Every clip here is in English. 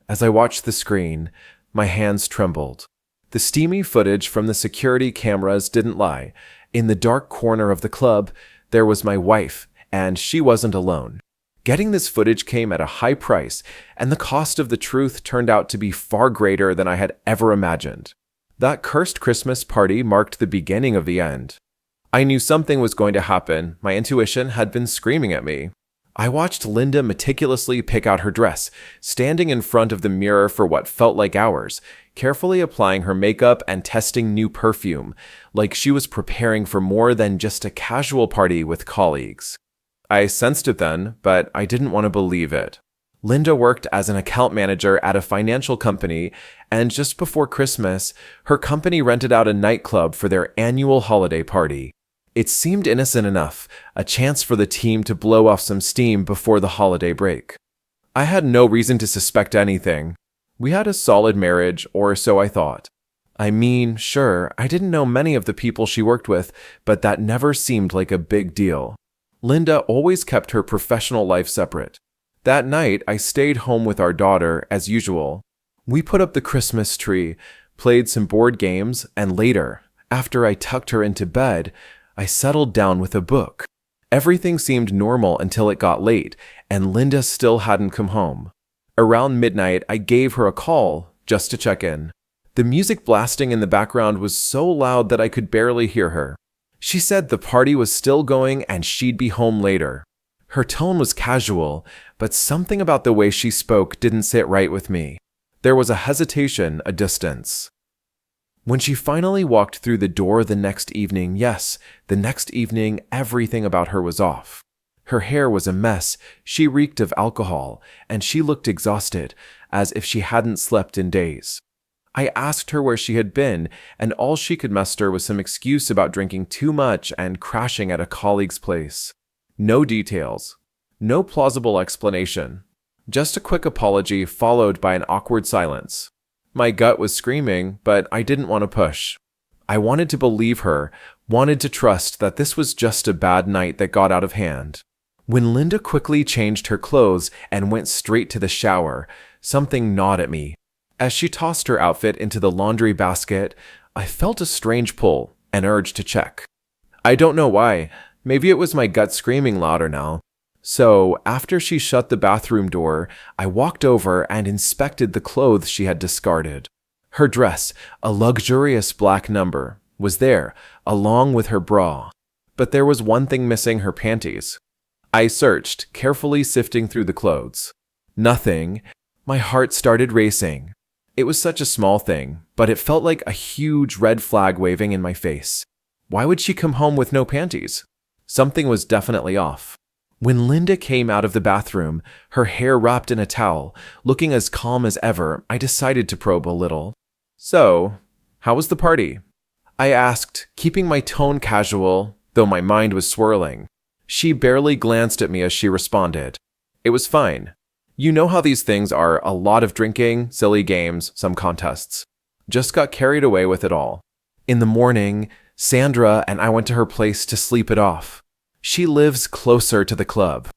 As I watched the screen, my hands trembled. The steamy footage from the security cameras didn't lie. In the dark corner of the club, there was my wife, and she wasn't alone. Getting this footage came at a high price, and the cost of the truth turned out to be far greater than I had ever imagined. That cursed Christmas party marked the beginning of the end. I knew something was going to happen. My intuition had been screaming at me. I watched Linda meticulously pick out her dress, standing in front of the mirror for what felt like hours, carefully applying her makeup and testing new perfume, like she was preparing for more than just a casual party with colleagues. I sensed it then, but I didn't want to believe it. Linda worked as an account manager at a financial company, and just before Christmas, her company rented out a nightclub for their annual holiday party. It seemed innocent enough, a chance for the team to blow off some steam before the holiday break. I had no reason to suspect anything. We had a solid marriage, or so I thought. I mean, sure, I didn't know many of the people she worked with, but that never seemed like a big deal. Linda always kept her professional life separate. That night, I stayed home with our daughter, as usual. We put up the Christmas tree, played some board games, and later, after I tucked her into bed, I settled down with a book. Everything seemed normal until it got late, and Linda still hadn't come home. Around midnight, I gave her a call, just to check in. The music blasting in the background was so loud that I could barely hear her. She said the party was still going and she'd be home later. Her tone was casual, but something about the way she spoke didn't sit right with me. There was a hesitation, a distance. When she finally walked through the door the next evening, yes, the next evening, everything about her was off. Her hair was a mess, she reeked of alcohol, and she looked exhausted, as if she hadn't slept in days. I asked her where she had been, and all she could muster was some excuse about drinking too much and crashing at a colleague's place. No details. No plausible explanation. Just a quick apology followed by an awkward silence. My gut was screaming, but I didn't want to push. I wanted to believe her, wanted to trust that this was just a bad night that got out of hand. When Linda quickly changed her clothes and went straight to the shower, something gnawed at me. As she tossed her outfit into the laundry basket, I felt a strange pull, an urge to check. I don't know why. Maybe it was my gut screaming louder now. So, after she shut the bathroom door, I walked over and inspected the clothes she had discarded. Her dress, a luxurious black number, was there, along with her bra. But there was one thing missing: her panties. I searched, carefully sifting through the clothes. Nothing. My heart started racing. It was such a small thing, but it felt like a huge red flag waving in my face. Why would she come home with no panties? Something was definitely off. When Linda came out of the bathroom, her hair wrapped in a towel, looking as calm as ever, I decided to probe a little. So, how was the party? I asked, keeping my tone casual, though my mind was swirling. She barely glanced at me as she responded. It was fine. You know how these things are: a lot of drinking, silly games, some contests. Just got carried away with it all. In the morning, Sandra and I went to her place to sleep it off. She lives closer to the club.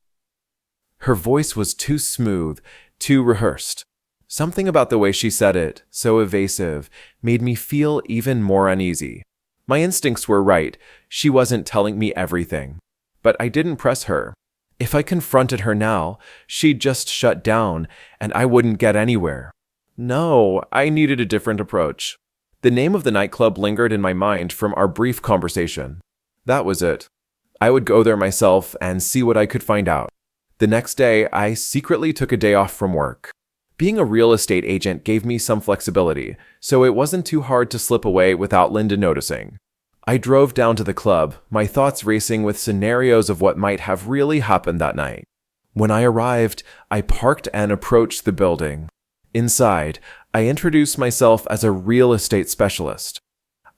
Her voice was too smooth, too rehearsed. Something about the way she said it, so evasive, made me feel even more uneasy. My instincts were right. She wasn't telling me everything. But I didn't press her. If I confronted her now, she'd just shut down, and I wouldn't get anywhere. No, I needed a different approach. The name of the nightclub lingered in my mind from our brief conversation. That was it. I would go there myself and see what I could find out. The next day, I secretly took a day off from work. Being a real estate agent gave me some flexibility, so it wasn't too hard to slip away without Linda noticing. I drove down to the club, my thoughts racing with scenarios of what might have really happened that night. When I arrived, I parked and approached the building. Inside, I introduced myself as a real estate specialist.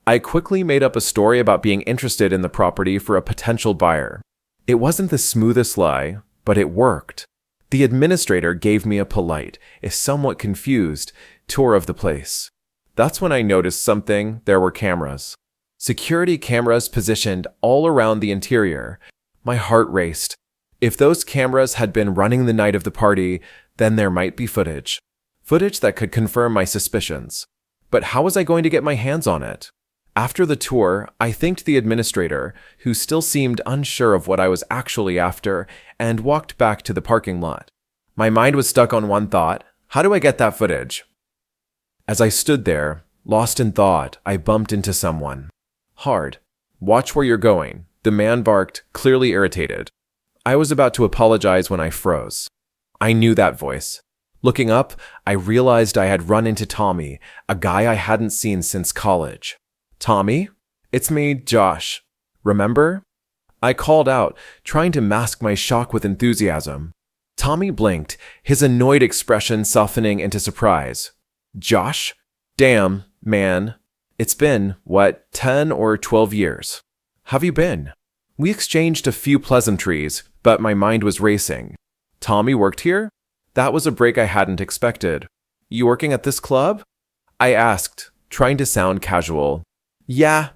I quickly made up a story about being interested in the property for a potential buyer. It wasn't the smoothest lie, but it worked. The administrator gave me a polite, if somewhat confused, tour of the place. That's when I noticed something. There were cameras. Security cameras positioned all around the interior. My heart raced. If those cameras had been running the night of the party, then there might be footage. footage that could confirm my suspicions. But how was I going to get my hands on it? After the tour, I thanked the administrator, who still seemed unsure of what I was actually after, and walked back to the parking lot. My mind was stuck on one thought: how do I get that footage? As I stood there, lost in thought, I bumped into someone. Hard. "Watch where you're going," the man barked, clearly irritated. I was about to apologize when I froze. I knew that voice. Looking up, I realized I had run into Tommy, a guy I hadn't seen since college. "Tommy? It's me, Josh. Remember?" I called out, trying to mask my shock with enthusiasm. Tommy blinked, his annoyed expression softening into surprise. "Josh? Damn, man. It's been, 10 or 12 years. Have you been?" We exchanged a few pleasantries, but my mind was racing. Tommy worked here? That was a break I hadn't expected. "You working at this club?" I asked, trying to sound casual. Yeah,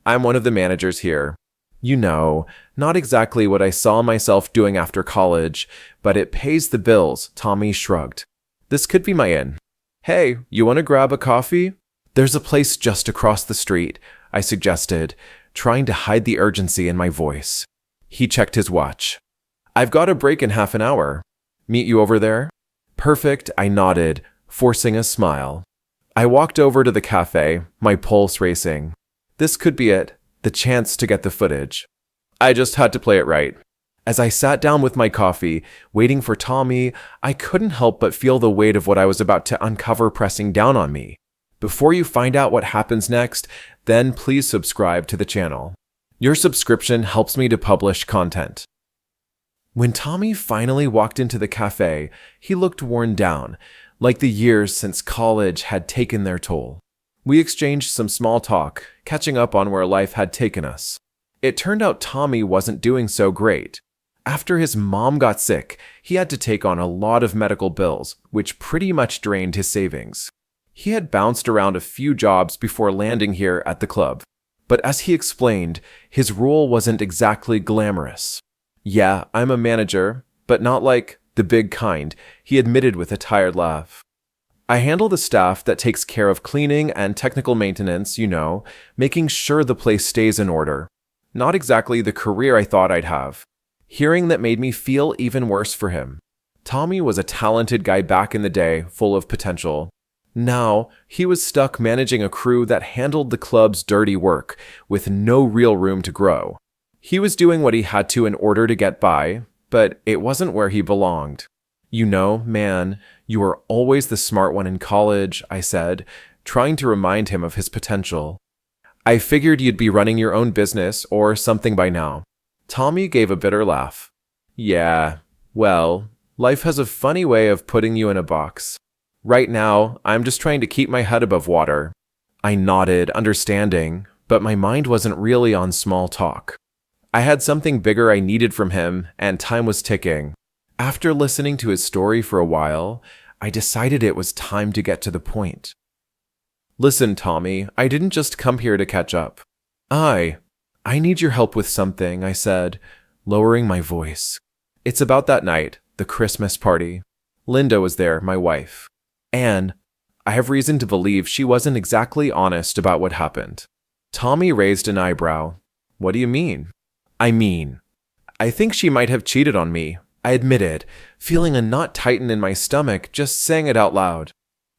I'm one of the managers here. You know, not exactly what I saw myself doing after college, but it pays the bills," Tommy shrugged. "This could be my in." "Hey, you want to grab a coffee?" "There's a place just across the street," I suggested, trying to hide the urgency in my voice. He checked his watch. "I've got a break in half an hour. Meet you over there?" "Perfect," I nodded, forcing a smile. I walked over to the cafe, my pulse racing. This could be it, the chance to get the footage. I just had to play it right. As I sat down with my coffee, waiting for Tommy, I couldn't help but feel the weight of what I was about to uncover pressing down on me. Before you find out what happens next, then please subscribe to the channel. Your subscription helps me to publish content. When Tommy finally walked into the cafe, he looked worn down, like the years since college had taken their toll. We exchanged some small talk, catching up on where life had taken us. It turned out Tommy wasn't doing so great. After his mom got sick, he had to take on a lot of medical bills, which pretty much drained his savings. He had bounced around a few jobs before landing here at the club. But as he explained, his role wasn't exactly glamorous. "Yeah, I'm a manager, but not like the big kind," he admitted with a tired laugh. "I handle the staff that takes care of cleaning and technical maintenance, making sure the place stays in order. Not exactly the career I thought I'd have." Hearing that made me feel even worse for him. Tommy was a talented guy back in the day, full of potential. Now, he was stuck managing a crew that handled the club's dirty work, with no real room to grow. He was doing what he had to in order to get by, but it wasn't where he belonged. "Man, you were always the smart one in college," I said, trying to remind him of his potential. "I figured you'd be running your own business or something by now." Tommy gave a bitter laugh. "Yeah, well, life has a funny way of putting you in a box. Right now, I'm just trying to keep my head above water." I nodded, understanding, but my mind wasn't really on small talk. I had something bigger I needed from him, and time was ticking. After listening to his story for a while, I decided it was time to get to the point. "Listen, Tommy, I didn't just come here to catch up. I need your help with something," I said, lowering my voice. "It's about that night, the Christmas party. Linda was there, my wife. And I have reason to believe she wasn't exactly honest about what happened." Tommy raised an eyebrow. "What do you mean?" I think she might have cheated on me," I admitted, feeling a knot tighten in my stomach just saying it out loud.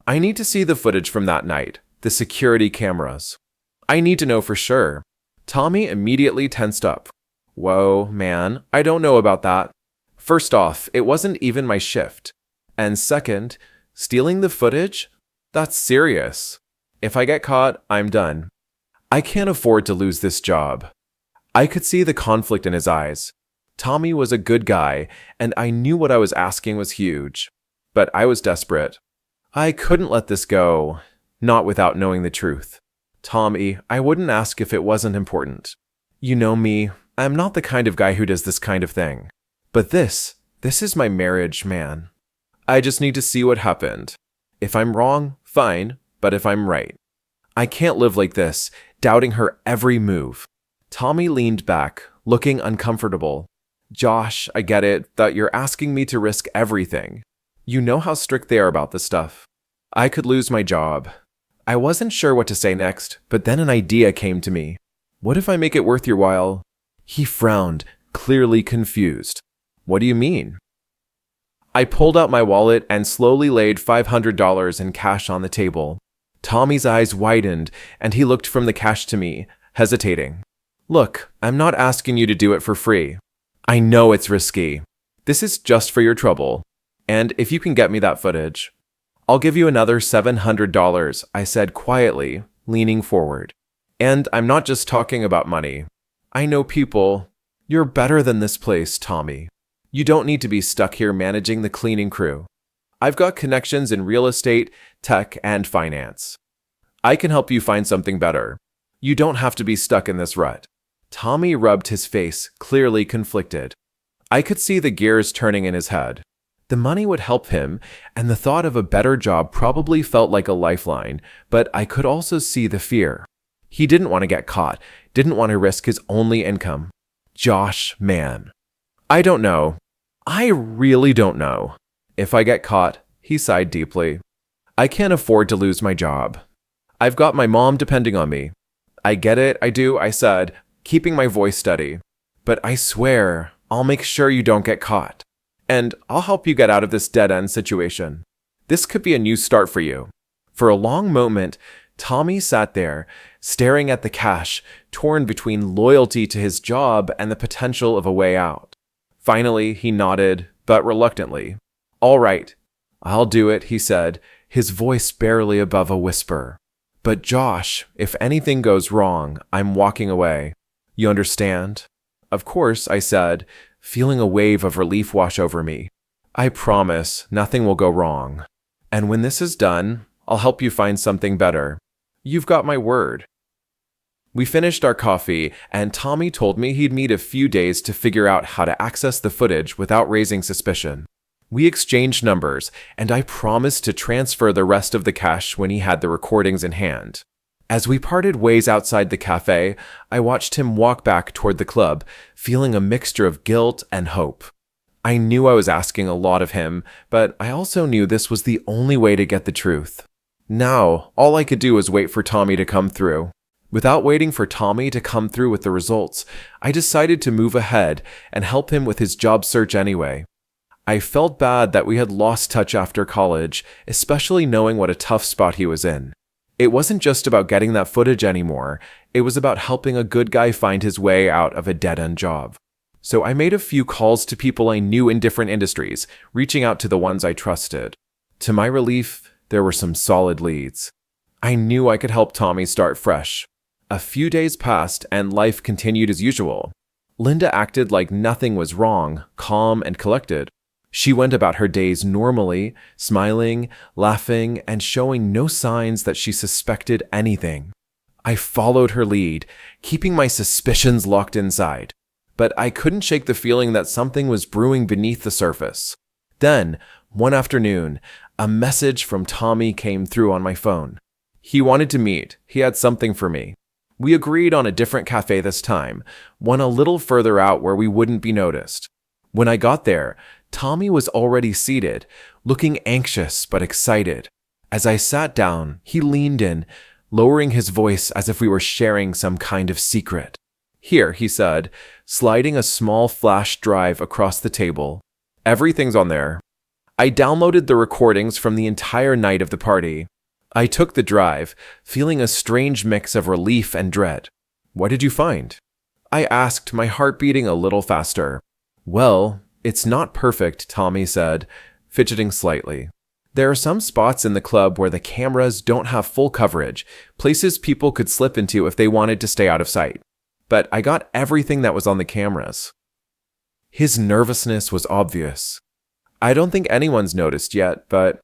"I need to see the footage from that night, the security cameras. I need to know for sure." Tommy immediately tensed up. "Whoa, man, I don't know about that. First off, it wasn't even my shift. And second, stealing the footage? That's serious. If I get caught, I'm done. I can't afford to lose this job." I could see the conflict in his eyes. Tommy was a good guy, and I knew what I was asking was huge. But I was desperate. I couldn't let this go, not without knowing the truth. "Tommy, I wouldn't ask if it wasn't important. You know me, I'm not the kind of guy who does this kind of thing. But this is my marriage, man. I just need to see what happened. If I'm wrong, fine, but if I'm right. I can't live like this, doubting her every move." Tommy leaned back, looking uncomfortable. "Josh, I get it, that you're asking me to risk everything. You know how strict they are about this stuff. I could lose my job. I wasn't sure what to say next, but then an idea came to me. What if I make it worth your while? He frowned, clearly confused. What do you mean? I pulled out my wallet and slowly laid $500 in cash on the table. Tommy's eyes widened, and he looked from the cash to me, hesitating. Look, I'm not asking you to do it for free. I know it's risky. This is just for your trouble. And if you can get me that footage, I'll give you another $700, I said quietly, leaning forward. And I'm not just talking about money. I know people. You're better than this place, Tommy. You don't need to be stuck here managing the cleaning crew. I've got connections in real estate, tech, and finance. I can help you find something better. You don't have to be stuck in this rut. Tommy rubbed his face, clearly conflicted. I could see the gears turning in his head. The money would help him, and the thought of a better job probably felt like a lifeline, but I could also see the fear. He didn't want to get caught, didn't want to risk his only income. Josh, man. I don't know. I really don't know. If I get caught, he sighed deeply. I can't afford to lose my job. I've got my mom depending on me. I get it, I do, I said, keeping my voice steady. But I swear, I'll make sure you don't get caught. And I'll help you get out of this dead-end situation. This could be a new start for you. For a long moment, Tommy sat there, staring at the cash, torn between loyalty to his job and the potential of a way out. Finally, he nodded, but reluctantly. All right, I'll do it, he said, his voice barely above a whisper. But Josh, if anything goes wrong, I'm walking away. You understand? Of course, I said, feeling a wave of relief wash over me. I promise nothing will go wrong. And when this is done, I'll help you find something better. You've got my word. We finished our coffee, and Tommy told me he'd need a few days to figure out how to access the footage without raising suspicion. We exchanged numbers, and I promised to transfer the rest of the cash when he had the recordings in hand. As we parted ways outside the cafe, I watched him walk back toward the club, feeling a mixture of guilt and hope. I knew I was asking a lot of him, but I also knew this was the only way to get the truth. Now, all I could do was wait for Tommy to come through. Without waiting for Tommy to come through with the results, I decided to move ahead and help him with his job search anyway. I felt bad that we had lost touch after college, especially knowing what a tough spot he was in. It wasn't just about getting that footage anymore, it was about helping a good guy find his way out of a dead-end job. So I made a few calls to people I knew in different industries, reaching out to the ones I trusted. To my relief, there were some solid leads. I knew I could help Tommy start fresh. A few days passed and life continued as usual. Linda acted like nothing was wrong, calm and collected. She went about her days normally, smiling, laughing, and showing no signs that she suspected anything. I followed her lead, keeping my suspicions locked inside. But I couldn't shake the feeling that something was brewing beneath the surface. Then, one afternoon, a message from Tommy came through on my phone. He wanted to meet. He had something for me. We agreed on a different cafe this time, one a little further out where we wouldn't be noticed. When I got there, Tommy was already seated, looking anxious but excited. As I sat down, he leaned in, lowering his voice as if we were sharing some kind of secret. Here, he said, sliding a small flash drive across the table. Everything's on there. I downloaded the recordings from the entire night of the party. I took the drive, feeling a strange mix of relief and dread. What did you find? I asked, my heart beating a little faster. Well, it's not perfect, Tommy said, fidgeting slightly. There are some spots in the club where the cameras don't have full coverage, places people could slip into if they wanted to stay out of sight. But I got everything that was on the cameras. His nervousness was obvious. I don't think anyone's noticed yet, but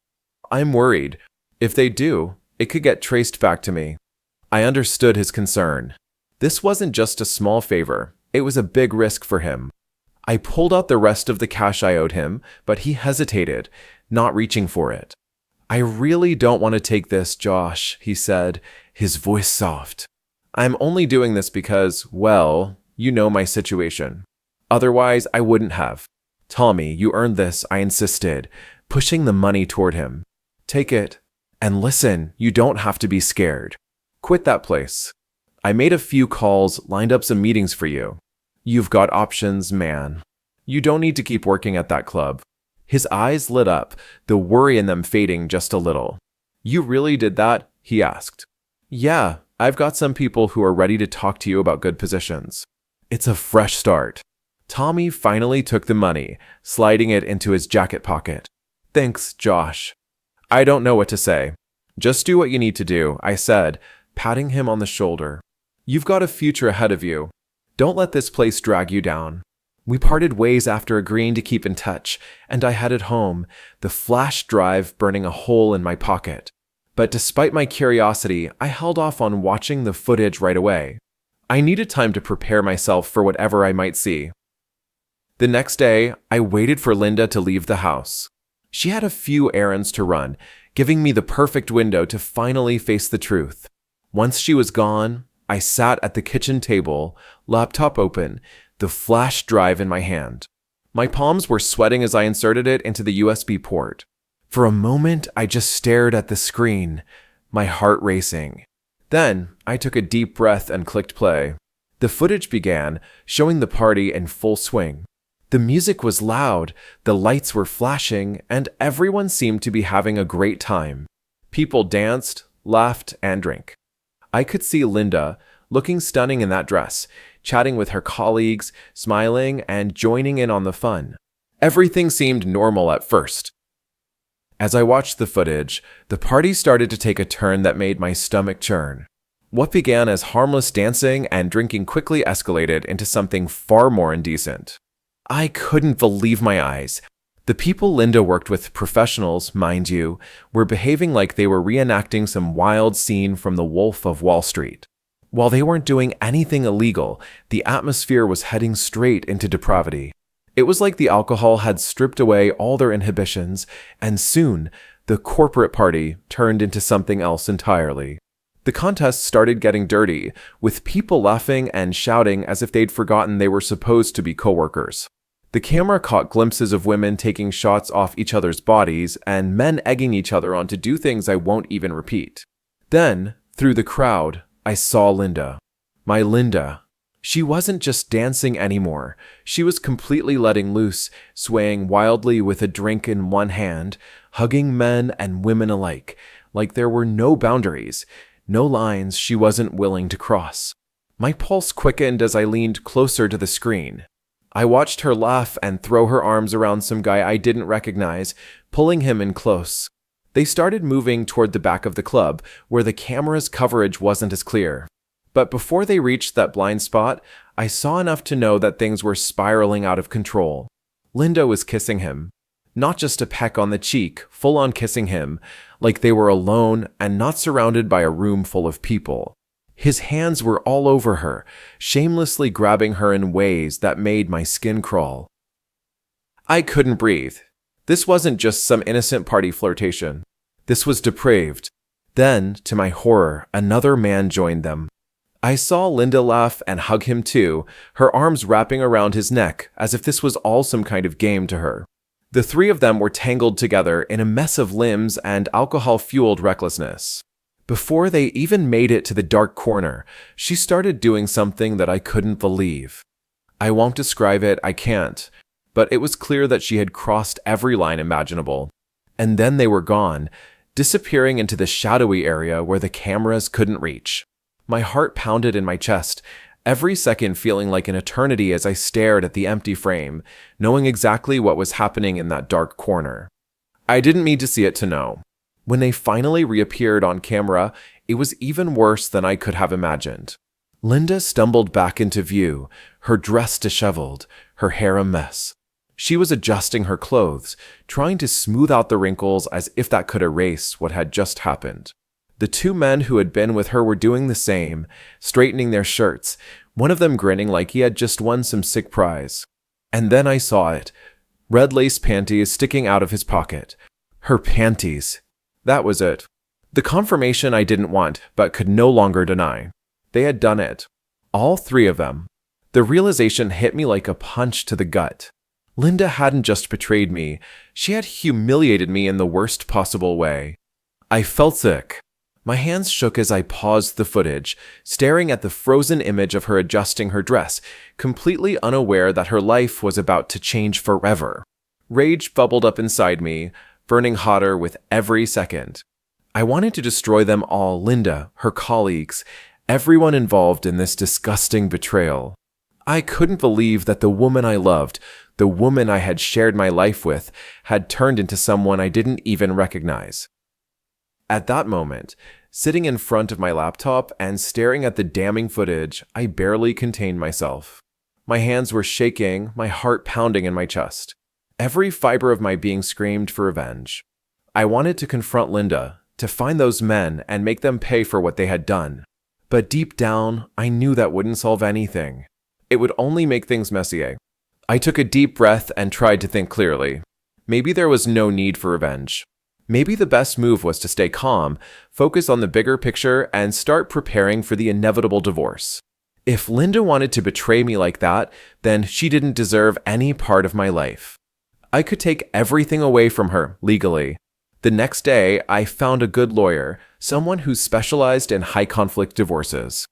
I'm worried. If they do, it could get traced back to me. I understood his concern. This wasn't just a small favor, it was a big risk for him. I pulled out the rest of the cash I owed him, but he hesitated, not reaching for it. I really don't want to take this, Josh, he said, his voice soft. I'm only doing this because, well, you know my situation. Otherwise, I wouldn't have. Tommy, you earned this, I insisted, pushing the money toward him. Take it. And listen, you don't have to be scared. Quit that place. I made a few calls, lined up some meetings for you. You've got options, man. You don't need to keep working at that club. His eyes lit up, the worry in them fading just a little. You really did that? He asked. Yeah, I've got some people who are ready to talk to you about good positions. It's a fresh start. Tommy finally took the money, sliding it into his jacket pocket. Thanks, Josh. I don't know what to say. Just do what you need to do, I said, patting him on the shoulder. You've got a future ahead of you. Don't let this place drag you down. We parted ways after agreeing to keep in touch, and I headed home, the flash drive burning a hole in my pocket. But despite my curiosity, I held off on watching the footage right away. I needed time to prepare myself for whatever I might see. The next day, I waited for Linda to leave the house. She had a few errands to run, giving me the perfect window to finally face the truth. Once she was gone, I sat at the kitchen table, laptop open, the flash drive in my hand. My palms were sweating as I inserted it into the USB port. For a moment, I just stared at the screen, my heart racing. Then, I took a deep breath and clicked play. The footage began, showing the party in full swing. The music was loud, the lights were flashing, and everyone seemed to be having a great time. People danced, laughed, and drank. I could see Linda, looking stunning in that dress, chatting with her colleagues, smiling, and joining in on the fun. Everything seemed normal at first. As I watched the footage, the party started to take a turn that made my stomach churn. What began as harmless dancing and drinking quickly escalated into something far more indecent. I couldn't believe my eyes. The people Linda worked with, professionals, mind you, were behaving like they were reenacting some wild scene from The Wolf of Wall Street. While they weren't doing anything illegal, the atmosphere was heading straight into depravity. It was like the alcohol had stripped away all their inhibitions, and soon, the corporate party turned into something else entirely. The contest started getting dirty, with people laughing and shouting as if they'd forgotten they were supposed to be coworkers. The camera caught glimpses of women taking shots off each other's bodies and men egging each other on to do things I won't even repeat. Then, through the crowd, I saw Linda. My Linda. She wasn't just dancing anymore. She was completely letting loose, swaying wildly with a drink in one hand, hugging men and women alike, like there were no boundaries, no lines she wasn't willing to cross. My pulse quickened as I leaned closer to the screen. I watched her laugh and throw her arms around some guy I didn't recognize, pulling him in close. They started moving toward the back of the club, where the camera's coverage wasn't as clear. But before they reached that blind spot, I saw enough to know that things were spiraling out of control. Linda was kissing him. Not just a peck on the cheek, full-on kissing him, like they were alone and not surrounded by a room full of people. His hands were all over her, shamelessly grabbing her in ways that made my skin crawl. I couldn't breathe. This wasn't just some innocent party flirtation. This was depraved. Then, to my horror, another man joined them. I saw Linda laugh and hug him too, her arms wrapping around his neck as if this was all some kind of game to her. The three of them were tangled together in a mess of limbs and alcohol-fueled recklessness. Before they even made it to the dark corner, she started doing something that I couldn't believe. I won't describe it, I can't, but it was clear that she had crossed every line imaginable. And then they were gone, disappearing into the shadowy area where the cameras couldn't reach. My heart pounded in my chest, every second feeling like an eternity as I stared at the empty frame, knowing exactly what was happening in that dark corner. I didn't need to see it to know. When they finally reappeared on camera, it was even worse than I could have imagined. Linda stumbled back into view, her dress disheveled, her hair a mess. She was adjusting her clothes, trying to smooth out the wrinkles as if that could erase what had just happened. The two men who had been with her were doing the same, straightening their shirts, one of them grinning like he had just won some sick prize. And then I saw it. Red lace panties sticking out of his pocket. Her panties. That was it. The confirmation I didn't want, but could no longer deny. They had done it. All three of them. The realization hit me like a punch to the gut. Linda hadn't just betrayed me, she had humiliated me in the worst possible way. I felt sick. My hands shook as I paused the footage, staring at the frozen image of her adjusting her dress, completely unaware that her life was about to change forever. Rage bubbled up inside me, burning hotter with every second. I wanted to destroy them all, Linda, her colleagues, everyone involved in this disgusting betrayal. I couldn't believe that the woman I loved, the woman I had shared my life with, had turned into someone I didn't even recognize. At that moment, sitting in front of my laptop and staring at the damning footage, I barely contained myself. My hands were shaking, my heart pounding in my chest. Every fiber of my being screamed for revenge. I wanted to confront Linda, to find those men and make them pay for what they had done. But deep down, I knew that wouldn't solve anything. It would only make things messier. I took a deep breath and tried to think clearly. Maybe there was no need for revenge. Maybe the best move was to stay calm, focus on the bigger picture, and start preparing for the inevitable divorce. If Linda wanted to betray me like that, then she didn't deserve any part of my life. I could take everything away from her, legally. The next day, I found a good lawyer, someone who specialized in high-conflict divorces.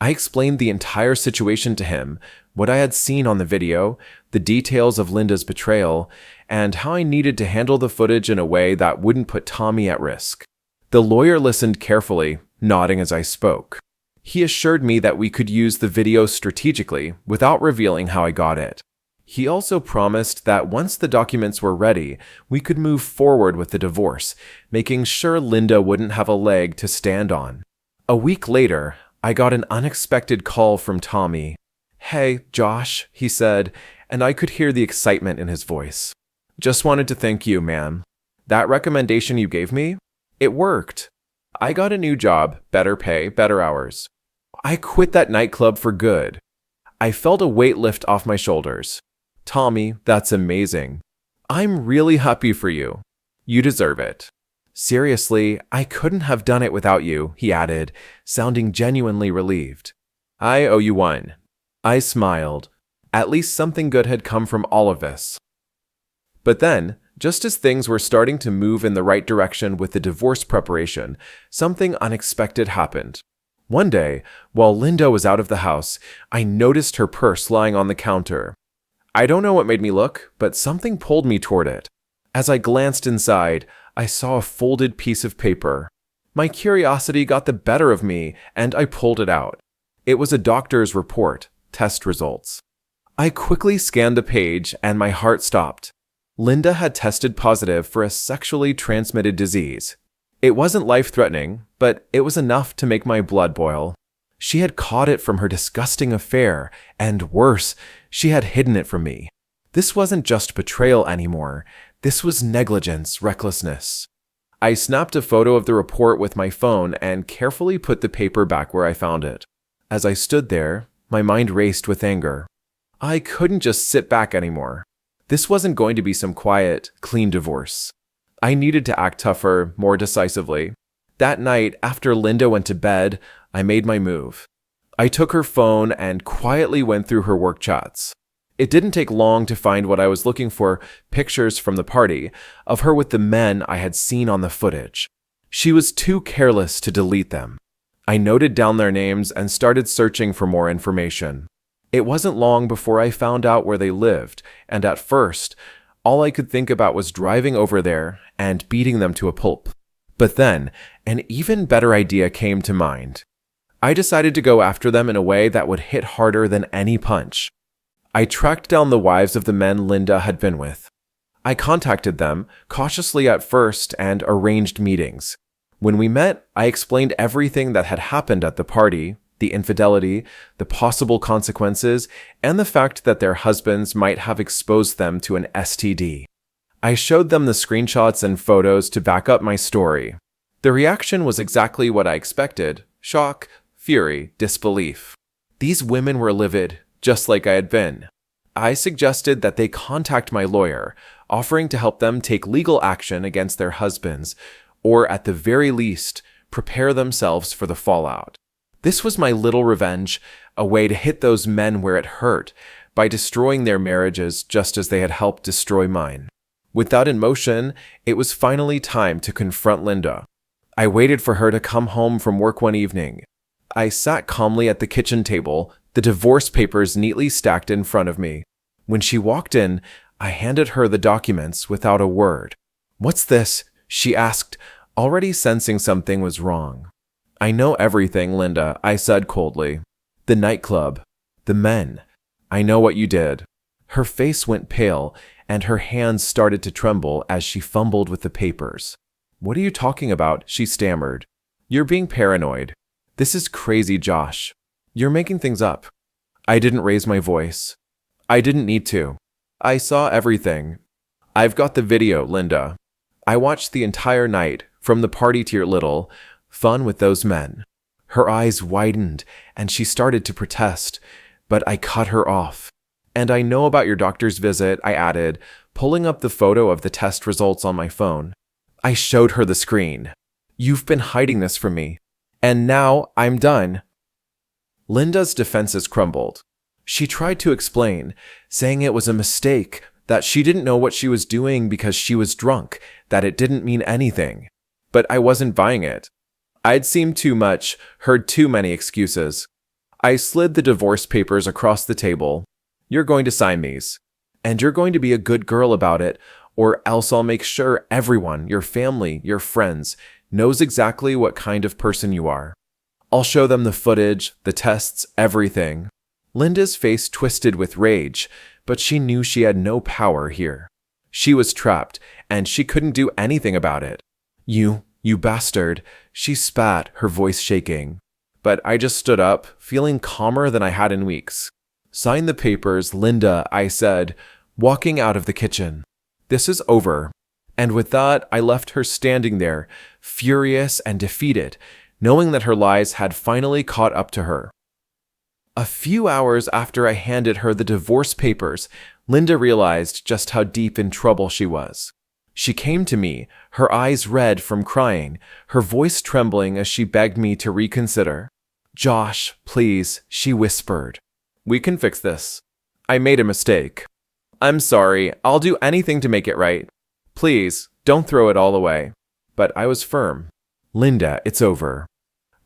I explained the entire situation to him, what I had seen on the video, the details of Linda's betrayal, and how I needed to handle the footage in a way that wouldn't put Tommy at risk. The lawyer listened carefully, nodding as I spoke. He assured me that we could use the video strategically without revealing how I got it. He also promised that once the documents were ready, we could move forward with the divorce, making sure Linda wouldn't have a leg to stand on. A week later, I got an unexpected call from Tommy. "Hey, Josh," he said, and I could hear the excitement in his voice. "Just wanted to thank you, man. That recommendation you gave me, it worked. I got a new job, better pay, better hours. I quit that nightclub for good." I felt a weight lift off my shoulders. "Tommy, that's amazing. I'm really happy for you. You deserve it." "Seriously, I couldn't have done it without you," he added, sounding genuinely relieved. "I owe you one." I smiled. At least something good had come from all of this. But then, just as things were starting to move in the right direction with the divorce preparation, something unexpected happened. One day, while Linda was out of the house, I noticed her purse lying on the counter. I don't know what made me look, but something pulled me toward it. As I glanced inside, I saw a folded piece of paper. My curiosity got the better of me, and I pulled it out. It was a doctor's report, test results. I quickly scanned the page, and my heart stopped. Linda had tested positive for a sexually transmitted disease. It wasn't life-threatening, but it was enough to make my blood boil. She had caught it from her disgusting affair, and worse, she had hidden it from me. This wasn't just betrayal anymore. This was negligence, recklessness. I snapped a photo of the report with my phone and carefully put the paper back where I found it. As I stood there, my mind raced with anger. I couldn't just sit back anymore. This wasn't going to be some quiet, clean divorce. I needed to act tougher, more decisively. That night, after Linda went to bed, I made my move. I took her phone and quietly went through her work chats. It didn't take long to find what I was looking for, pictures from the party, of her with the men I had seen on the footage. She was too careless to delete them. I noted down their names and started searching for more information. It wasn't long before I found out where they lived, and at first, all I could think about was driving over there and beating them to a pulp. But then, an even better idea came to mind. I decided to go after them in a way that would hit harder than any punch. I tracked down the wives of the men Linda had been with. I contacted them, cautiously at first, and arranged meetings. When we met, I explained everything that had happened at the party, the infidelity, the possible consequences, and the fact that their husbands might have exposed them to an STD. I showed them the screenshots and photos to back up my story. The reaction was exactly what I expected: shock, fury, disbelief. These women were livid, just like I had been. I suggested that they contact my lawyer, offering to help them take legal action against their husbands, or at the very least, prepare themselves for the fallout. This was my little revenge, a way to hit those men where it hurt, by destroying their marriages just as they had helped destroy mine. With that in motion, it was finally time to confront Linda. I waited for her to come home from work one evening. I sat calmly at the kitchen table, the divorce papers neatly stacked in front of me. When she walked in, I handed her the documents without a word. "What's this?" she asked, already sensing something was wrong. "I know everything, Linda," I said coldly. "The nightclub, the men. I know what you did." Her face went pale, and her hands started to tremble as she fumbled with the papers. "What are you talking about?" she stammered. "You're being paranoid. This is crazy, Josh. You're making things up." I didn't raise my voice. I didn't need to. I saw everything. I've got the video, Linda. I watched the entire night, from the party to your little fun with those men. Her eyes widened, and she started to protest, but I cut her off. "And I know about your doctor's visit," I added, pulling up the photo of the test results on my phone. I showed her the screen. "You've been hiding this from me. And now I'm done." Linda's defenses crumbled. She tried to explain, saying it was a mistake, that she didn't know what she was doing because she was drunk, that it didn't mean anything. But I wasn't buying it. I'd seen too much, heard too many excuses. I slid the divorce papers across the table. "You're going to sign these. And you're going to be a good girl about it, or else I'll make sure everyone, your family, your friends, knows exactly what kind of person you are. I'll show them the footage, the tests, everything." Linda's face twisted with rage, but she knew she had no power here. She was trapped, and she couldn't do anything about it. You bastard," she spat, her voice shaking. But I just stood up, feeling calmer than I had in weeks. "Sign the papers, Linda," I said, walking out of the kitchen. "This is over." And with that, I left her standing there, furious and defeated, knowing that her lies had finally caught up to her. A few hours after I handed her the divorce papers, Linda realized just how deep in trouble she was. She came to me, her eyes red from crying, her voice trembling as she begged me to reconsider. "Josh, please," she whispered. "We can fix this. I made a mistake. I'm sorry, I'll do anything to make it right. Please, don't throw it all away." But I was firm. "Linda, it's over.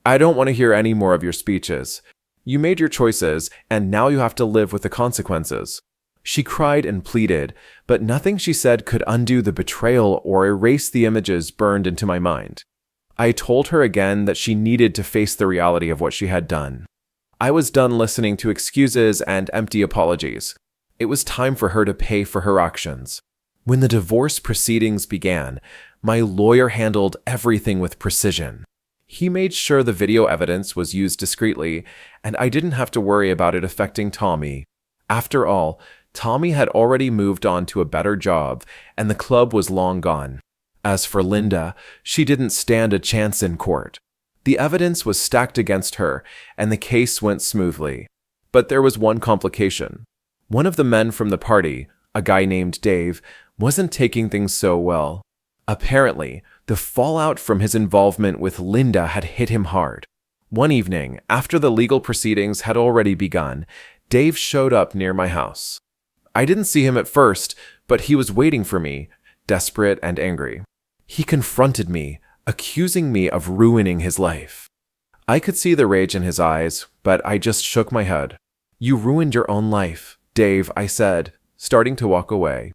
I don't want to hear any more of your speeches. You made your choices, and now you have to live with the consequences." She cried and pleaded, but nothing she said could undo the betrayal or erase the images burned into my mind. I told her again that she needed to face the reality of what she had done. I was done listening to excuses and empty apologies. It was time for her to pay for her actions. When the divorce proceedings began, my lawyer handled everything with precision. He made sure the video evidence was used discreetly, and I didn't have to worry about it affecting Tommy. After all, Tommy had already moved on to a better job, and the club was long gone. As for Linda, she didn't stand a chance in court. The evidence was stacked against her, and the case went smoothly. But there was one complication. One of the men from the party, a guy named Dave, wasn't taking things so well. Apparently, the fallout from his involvement with Linda had hit him hard. One evening, after the legal proceedings had already begun, Dave showed up near my house. I didn't see him at first, but he was waiting for me, desperate and angry. He confronted me, accusing me of ruining his life. I could see the rage in his eyes, but I just shook my head. "You ruined your own life, Dave," I said, starting to walk away.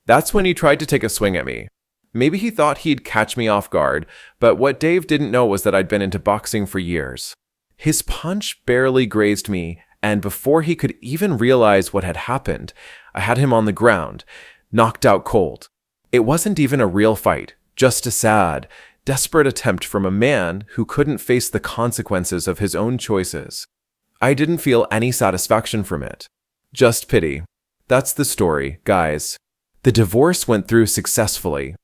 That's when he tried to take a swing at me. Maybe he thought he'd catch me off guard, but what Dave didn't know was that I'd been into boxing for years. His punch barely grazed me, and before he could even realize what had happened, I had him on the ground, knocked out cold. It wasn't even a real fight, just a sad, desperate attempt from a man who couldn't face the consequences of his own choices. I didn't feel any satisfaction from it. Just pity. That's the story, guys. The divorce went through successfully.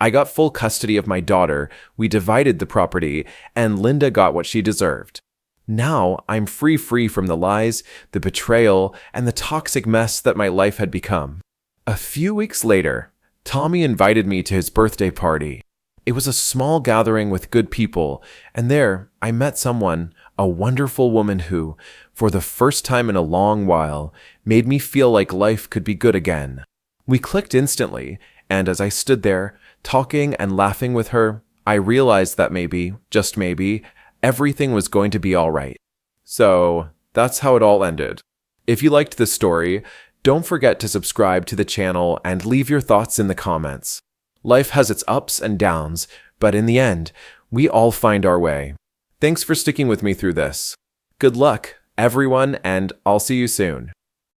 I got full custody of my daughter, we divided the property, and Linda got what she deserved. Now I'm free from the lies, the betrayal, and the toxic mess that my life had become. A few weeks later, Tommy invited me to his birthday party. It was a small gathering with good people, and there I met someone, a wonderful woman who, for the first time in a long while, made me feel like life could be good again. We clicked instantly, and as I stood there, talking and laughing with her, I realized that maybe, just maybe, everything was going to be all right. So, that's how it all ended. If you liked this story, don't forget to subscribe to the channel and leave your thoughts in the comments. Life has its ups and downs, but in the end, we all find our way. Thanks for sticking with me through this. Good luck, everyone, and I'll see you soon.